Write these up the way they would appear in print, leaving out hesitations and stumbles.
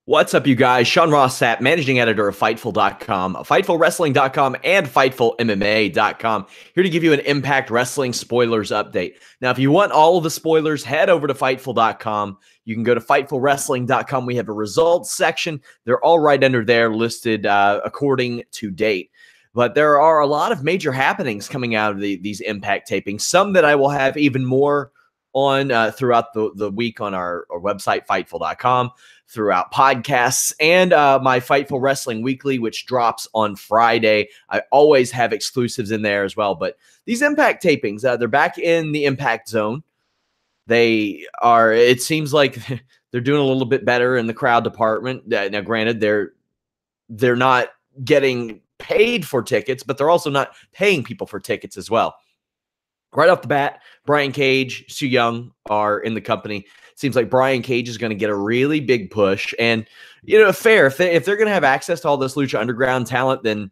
What's up, you guys? Sean Ross Sapp, managing editor of Fightful.com, FightfulWrestling.com, and FightfulMMA.com, here to give you an Impact Wrestling spoilers update. Now, if you want all of the spoilers, head over to Fightful.com. You can go to FightfulWrestling.com. We have a results section. They're all right under there, listed according to date. But there are a lot of major happenings coming out of these Impact tapings, some that I will have even more on throughout the week on our website, Fightful.com, throughout podcasts, and my Fightful Wrestling Weekly, which drops on Friday. I always have exclusives in there as well. But these Impact tapings, they're back in the Impact Zone. They are, it seems like they're doing a little bit better in the crowd department. Now, granted, they're not getting paid for tickets, but they're also not paying people for tickets as well. Right off the bat, Brian Cage, Su Yung are in the company. Seems like Brian Cage is going to get a really big push. And, fair. If they're going to have access to all this Lucha Underground talent, then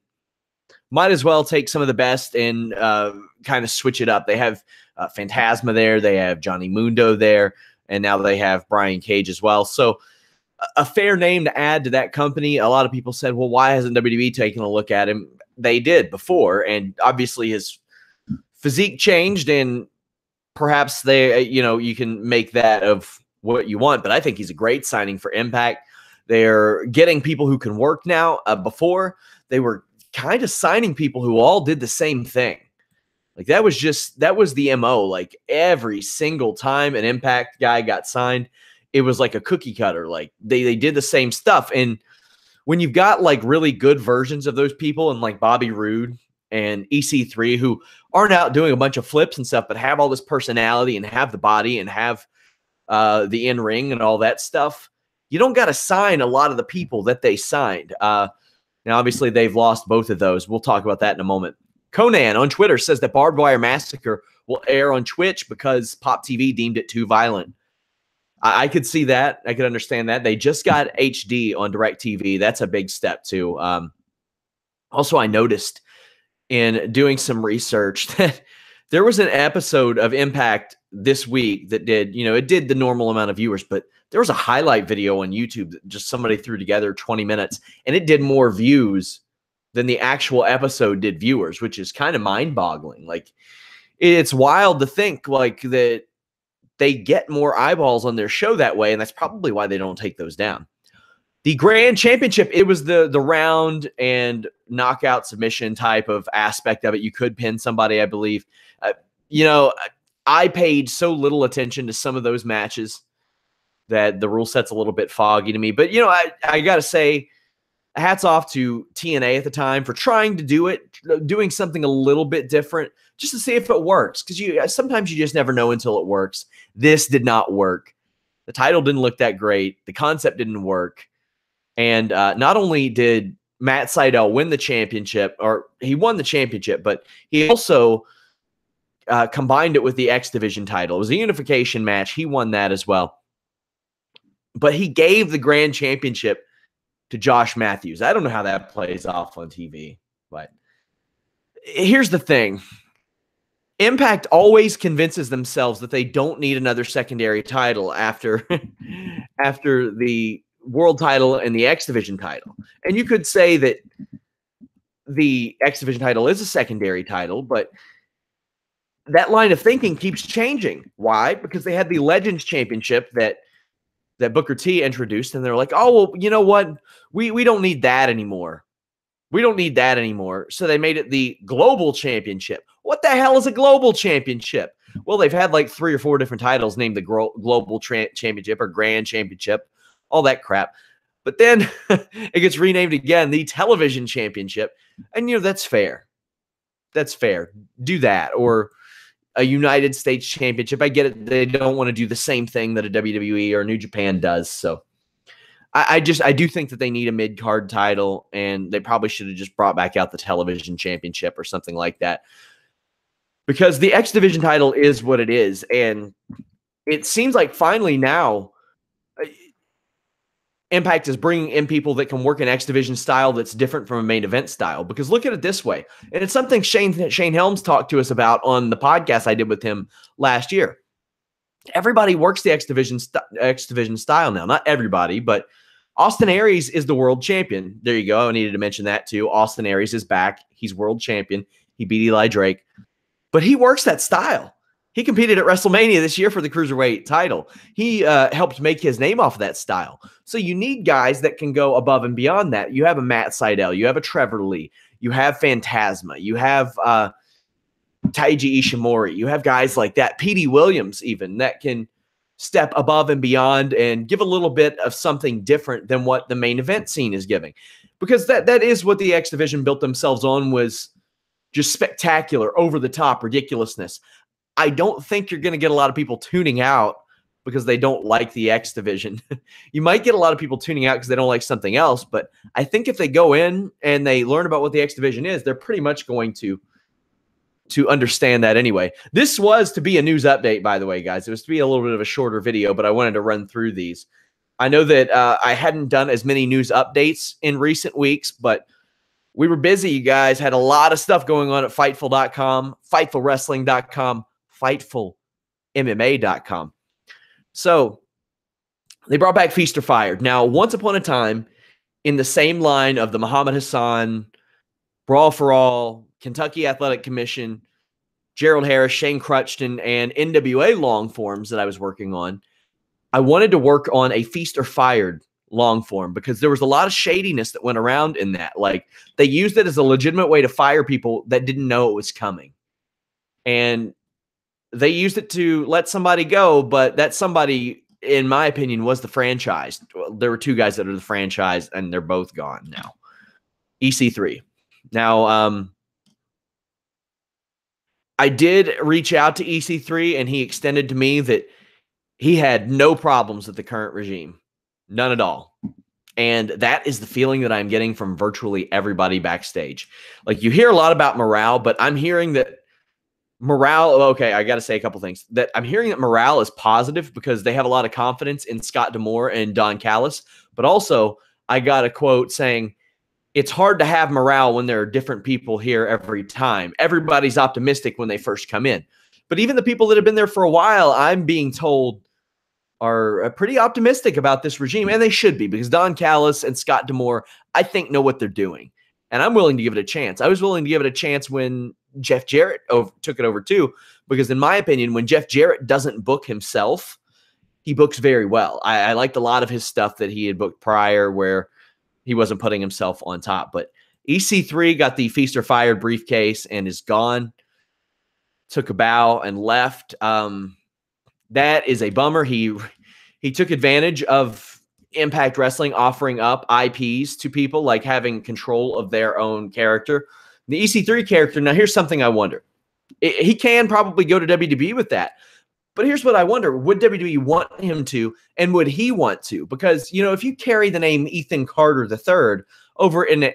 might as well take some of the best and kind of switch it up. They have Phantasma there. They have Johnny Mundo there. And now they have Brian Cage as well. So a fair name to add to that company. A lot of people said, well, why hasn't WWE taken a look at him? They did before. And obviously his physique changed, and perhaps you can make that of what you want, but I think he's a great signing for Impact. They're getting people who can work now. Before, they were kind of signing people who all did the same thing. Like that was the MO. Like every single time an Impact guy got signed, it was like a cookie cutter. Like they did the same stuff. And when you've got like really good versions of those people, and like Bobby Roode and EC3, who aren't out doing a bunch of flips and stuff, but have all this personality and have the body and have the in-ring and all that stuff, you don't got to sign a lot of the people that they signed. Now, obviously, they've lost both of those. We'll talk about that in a moment. Conan on Twitter says that Barbed Wire Massacre will air on Twitch because Pop TV deemed it too violent. I could see that. I could understand that. They just got HD on DirecTV. That's a big step, too. Also, I noticed in doing some research that there was an episode of Impact this week that did, it did the normal amount of viewers, but there was a highlight video on YouTube that just somebody threw together 20 minutes, and it did more views than the actual episode did viewers, which is kind of mind-boggling. Like, it's wild to think like that they get more eyeballs on their show that way, and that's probably why they don't take those down. The Grand Championship, it was the round and knockout submission type of aspect of it. You could pin somebody, I believe. I paid so little attention to some of those matches that the rule set's a little bit foggy to me. But, I got to say, hats off to TNA at the time for trying to do it, doing something a little bit different just to see if it works. Because sometimes you just never know until it works. This did not work. The title didn't look that great. The concept didn't work. And not only did Matt Sydal win the championship, or he won the championship, but he also combined it with the X Division title. It was a unification match. He won that as well. But he gave the Grand Championship to Josh Matthews. I don't know how that plays off on TV, but here's the thing. Impact always convinces themselves that they don't need another secondary title after the world title and the X Division title. And you could say that the X Division title is a secondary title, but that line of thinking keeps changing. Why? Because they had the Legends Championship that Booker T introduced, and they're like, oh, well, you know what? We don't need that anymore. We don't need that anymore. So they made it the Global Championship. What the hell is a Global Championship? Well, they've had like 3 or 4 different titles named the Global Championship or Grand Championship, all that crap. But then it gets renamed again, the Television Championship. And, that's fair. That's fair. Do that. Or a United States Championship. I get it. They don't want to do the same thing that a WWE or New Japan does. So I do think that they need a mid-card title, and they probably should have just brought back out the Television Championship or something like that. Because the X Division title is what it is. And it seems like finally now Impact is bringing in people that can work an X Division style that's different from a main event style. Because look at it this way, and it's something Shane Helms talked to us about on the podcast I did with him last year. Everybody works the X Division style now. Not everybody, but Austin Aries is the world champion. There you go. I needed to mention that too. Austin Aries is back. He's world champion. He beat Eli Drake, but he works that style. He competed at WrestleMania this year for the Cruiserweight title. He helped make his name off of that style. So you need guys that can go above and beyond that. You have a Matt Sydal. You have a Trevor Lee. You have Phantasma. You have Taiji Ishimori. You have guys like that. Petey Williams even that can step above and beyond and give a little bit of something different than what the main event scene is giving. Because that is what the X Division built themselves on, was just spectacular, over-the-top ridiculousness. I don't think you're going to get a lot of people tuning out because they don't like the X Division. You might get a lot of people tuning out because they don't like something else, but I think if they go in and they learn about what the X Division is, they're pretty much going to understand that anyway. This was to be a news update, by the way, guys. It was to be a little bit of a shorter video, but I wanted to run through these. I know that I hadn't done as many news updates in recent weeks, but we were busy, you guys. Had a lot of stuff going on at Fightful.com, FightfulWrestling.com, FightfulMMA.com. So they brought back Feast or Fired. Now, once upon a time, in the same line of the Muhammad Hassan, Brawl for All, Kentucky Athletic Commission, Gerald Harris, Shane Crutchton, and NWA long forms that I was working on, I wanted to work on a Feast or Fired long form because there was a lot of shadiness that went around in that. Like, they used it as a legitimate way to fire people that didn't know it was coming. And they used it to let somebody go, but that somebody, in my opinion, was the franchise. There were two guys that are the franchise, and they're both gone now. EC3. Now, I did reach out to EC3, and he extended to me that he had no problems with the current regime. None at all. And that is the feeling that I'm getting from virtually everybody backstage. Like, you hear a lot about morale, but I'm hearing that morale, okay, I got to say a couple things. That I'm hearing that morale is positive because they have a lot of confidence in Scott D'Amore and Don Callis. But also, I got a quote saying, it's hard to have morale when there are different people here every time. Everybody's optimistic when they first come in. But even the people that have been there for a while, I'm being told, are pretty optimistic about this regime. And they should be, because Don Callis and Scott D'Amore, I think, know what they're doing. And I'm willing to give it a chance. I was willing to give it a chance when Jeff Jarrett took it over too, because in my opinion, when Jeff Jarrett doesn't book himself, he books very well. I liked a lot of his stuff that he had booked prior where he wasn't putting himself on top. But EC3 got the Feast or Fired briefcase and is gone. Took a bow and left. That is a bummer. He took advantage of Impact Wrestling offering up IPs to people, like having control of their own character. The EC3 character, now here's something I wonder. He can probably go to WWE with that. But here's what I wonder. Would WWE want him to, and would he want to? Because, you know, if you carry the name Ethan Carter III over in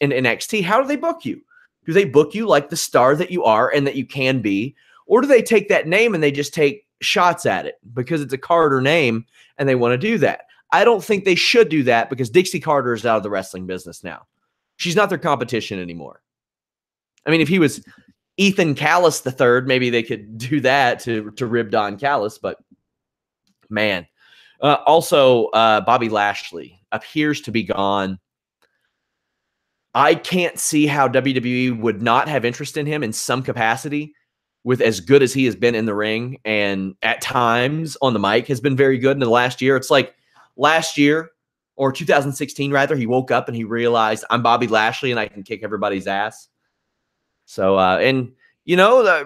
NXT, how do they book you? Do they book you like the star that you are and that you can be? Or do they take that name and they just take shots at it because it's a Carter name and they want to do that? I don't think they should do that because Dixie Carter is out of the wrestling business now. She's not their competition anymore. I mean, if he was Ethan Callis III, maybe they could do that to rib Don Callis, but man. Also, Bobby Lashley appears to be gone. I can't see how WWE would not have interest in him in some capacity, with as good as he has been in the ring and at times on the mic has been very good in the last year. It's like last year, or 2016 rather, he woke up and he realized, I'm Bobby Lashley and I can kick everybody's ass. So, and you know, the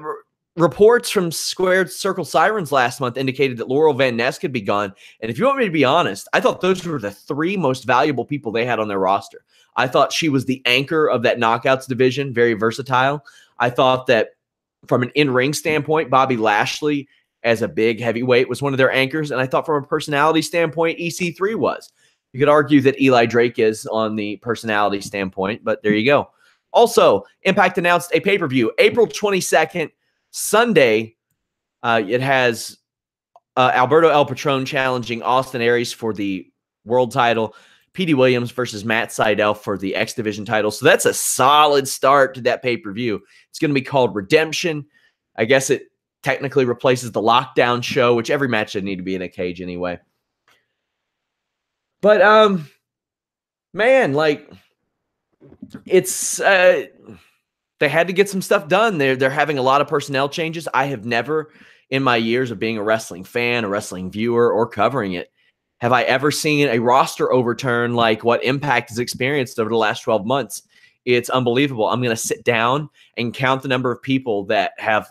reports from Squared Circle Sirens last month indicated that Laurel Van Ness could be gone. And if you want me to be honest, I thought those were the three most valuable people they had on their roster. I thought she was the anchor of that Knockouts division, very versatile. I thought that from an in-ring standpoint, Bobby Lashley as a big heavyweight was one of their anchors. And I thought from a personality standpoint, EC3 was. You could argue that Eli Drake is on the personality standpoint, but there you go. Also, Impact announced a pay-per-view, April 22nd, Sunday. It has Alberto El Patron challenging Austin Aries for the world title, Petey Williams versus Matt Sydal for the X Division title. So that's a solid start to that pay-per-view. It's going to be called Redemption. I guess it technically replaces the Lockdown show, which every match should need to be in a cage anyway. But man, like it's they had to get some stuff done. They're having a lot of personnel changes. I have never, in my years of being a wrestling fan, a wrestling viewer, or covering it, have I ever seen a roster overturn like what Impact has experienced over the last 12 months. It's unbelievable. I'm going to sit down and count the number of people that have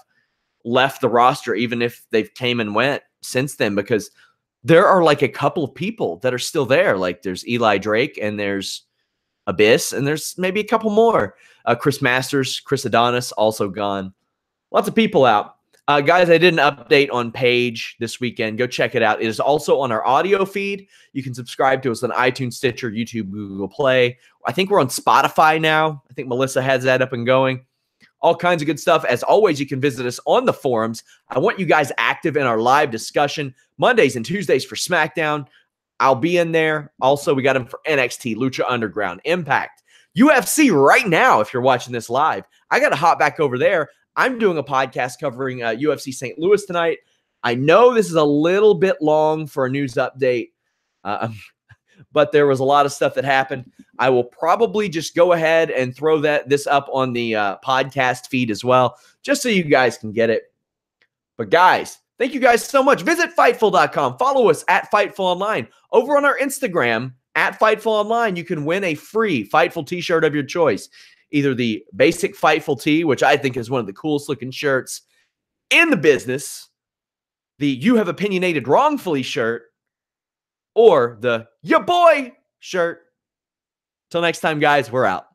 left the roster, even if they've came and went since then, because there are like a couple of people that are still there. Like there's Eli Drake and there's Abyss, and there's maybe a couple more. Chris Masters, Chris Adonis, also gone. Lots of people out. Guys, I did an update on Page this weekend. Go check it out. It is also on our audio feed. You can subscribe to us on iTunes, Stitcher, YouTube, Google Play. I think we're on Spotify now. I think Melissa has that up and going. All kinds of good stuff. As always, you can visit us on the forums. I want you guys active in our live discussion Mondays and Tuesdays for SmackDown. I'll be in there. Also, we got them for NXT, Lucha Underground, Impact, UFC right now. If you're watching this live, I got to hop back over there. I'm doing a podcast covering UFC St. Louis tonight. I know this is a little bit long for a news update, but there was a lot of stuff that happened. I will probably just go ahead and throw this up on the podcast feed as well, just so you guys can get it. But guys, thank you guys so much. Visit Fightful.com. Follow us at Fightful Online. Over on our Instagram, at Fightful Online, you can win a free Fightful t-shirt of your choice. Either the basic Fightful tee, which I think is one of the coolest looking shirts in the business, the You Have Opinionated Wrongfully shirt, or the Ya Boy shirt. Till next time, guys, we're out.